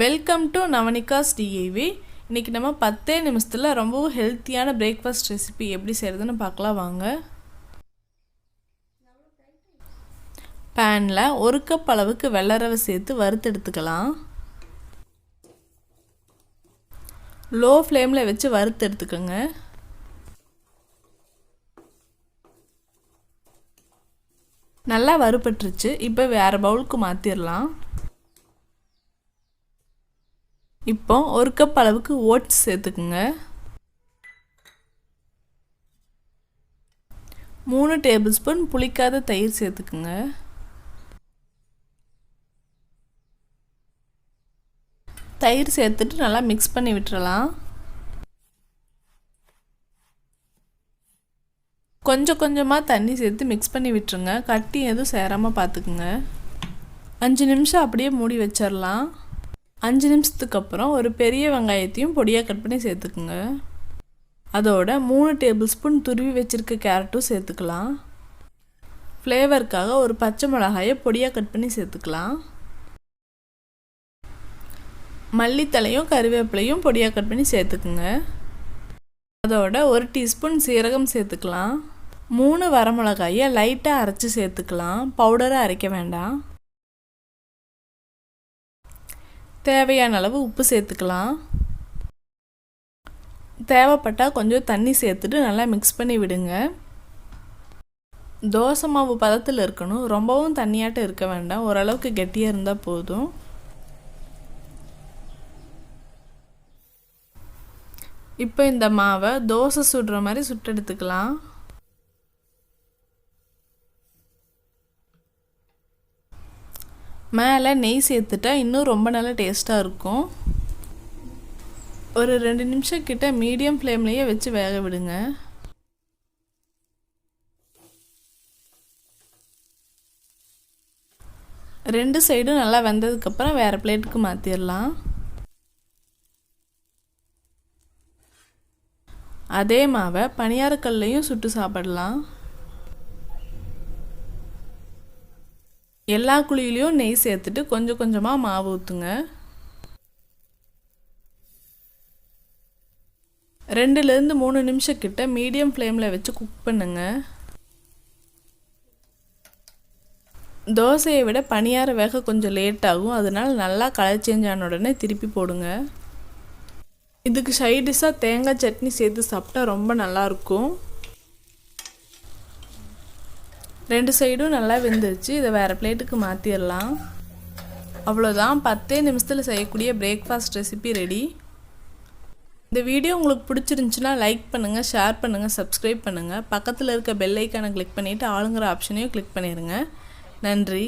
Welcome to நவனிகாஸ் DIV. இன்றைக்கி நம்ம 10 நிமிஷத்தில் ரொம்பவும் ஹெல்த்தியான பிரேக்ஃபாஸ்ட் ரெசிபி எப்படி செய்கிறதுன்னு பார்க்கலாம் வாங்க. பேனில் 1 கப் அளவுக்கு வெள்ளை ரவை சேர்த்து வறுத்து எடுத்துக்கலாம். லோ ஃப்ளேமில் வச்சு வறுத்து எடுத்துக்கோங்க. நல்லா வறுபட்டுருச்சு. இப்போ வேறு பவுலுக்கு மாற்றிடலாம். இப்போ 1 கப் அளவுக்கு ஓட்ஸ் சேர்த்துக்குங்க. 3 டேபிள் ஸ்பூன் புளிக்காத தயிர் சேர்த்துக்குங்க. தயிர் சேர்த்துட்டு நல்லா மிக்ஸ் பண்ணி விட்டுறலாம். கொஞ்சம் கொஞ்சமாக தண்ணி சேர்த்து மிக்ஸ் பண்ணி விட்டுருங்க. கட்டி எதுவும் சேராமல் பார்த்துக்குங்க. 5 நிமிஷம் அப்படியே மூடி வச்சிடலாம். 5 நிமிஷத்துக்கு அப்புறம் ஒரு பெரிய வெங்காயத்தையும் பொடியாக கட் பண்ணி சேர்த்துக்குங்க. அதோட 3 டேபிள் ஸ்பூன் துருவி வச்சுருக்க கேரட்டும் சேர்த்துக்கலாம். ஃப்ளேவருக்காக ஒரு பச்சை மிளகாயை பொடியாக கட் பண்ணி சேர்த்துக்கலாம். மல்லித்தலையும் கறிவேப்பிலையும் பொடியாக கட் பண்ணி சேர்த்துக்குங்க. அதோட 1 டீஸ்பூன் சீரகம் சேர்த்துக்கலாம். 3 வரமிளகாயை லைட்டாக அரைச்சி சேர்த்துக்கலாம். பவுடரை அரைக்க வேண்டாம். தேவையான அளவு உப்பு சேர்த்துக்கலாம். தேவைப்பட்டால் கொஞ்சம் தண்ணி சேர்த்துட்டு நல்லா மிக்ஸ் பண்ணி விடுங்க. தோசை மாவு பதத்தில் இருக்கணும். ரொம்பவும் தண்ணியாட்டம் இருக்க வேண்டாம். ஓரளவுக்கு கெட்டியாக இருந்தால் போதும். இப்போ இந்த மாவை தோசை சுடுற மாதிரி சுட்டு எடுத்துக்கலாம். மேலே நெய் சேர்த்துட்டா இன்னும் ரொம்ப நல்லா டேஸ்ட்டாக இருக்கும். ஒரு 2 நிமிஷம் கிட்ட மீடியம் ஃப்ளேம்லேயே வச்சு வேக விடுங்க. ரெண்டு சைடும் நல்லா வெந்ததுக்கப்புறம் வேறு பிளேட்டுக்கு மாற்றிடலாம். அதே மாவை பனியாரக்கல்லையும் சுட்டு சாப்பிடலாம். எல்லா குழியிலையும் நெய் சேர்த்துட்டு கொஞ்சம் கொஞ்சமாக மாவு ஊற்றுங்க. 2லேருந்து 3 நிமிஷம் கிட்ட மீடியம் ஃப்ளேமில் வச்சு குக் பண்ணுங்க. தோசையை விட பனியாரம் வேக கொஞ்சம் லேட் ஆகும். அதனால் நல்லா கலர் சேஞ்ச் ஆன உடனே திருப்பி போடுங்க. இதுக்கு சைட் டிஷ்ஷாக தேங்காய் சட்னி சேர்த்து சாப்பிட்டா ரொம்ப நல்லாயிருக்கும். 2 சைடும் நல்லா வெந்துருச்சு. இதை வேறு பிளேட்டுக்கு மாற்றிடலாம். அவ்வளோதான், 10 நிமிஷத்தில் செய்யக்கூடிய பிரேக்ஃபாஸ்ட் ரெசிபி ரெடி. இந்த வீடியோ உங்களுக்கு பிடிச்சிருந்துச்சுன்னா லைக் பண்ணுங்கள், ஷேர் பண்ணுங்கள், சப்ஸ்கிரைப் பண்ணுங்கள். பக்கத்தில் இருக்க பெல் ஐக்கானை கிளிக் பண்ணிவிட்டு ஆளுங்கிற ஆப்ஷனையும் கிளிக் பண்ணிடுங்க. நன்றி.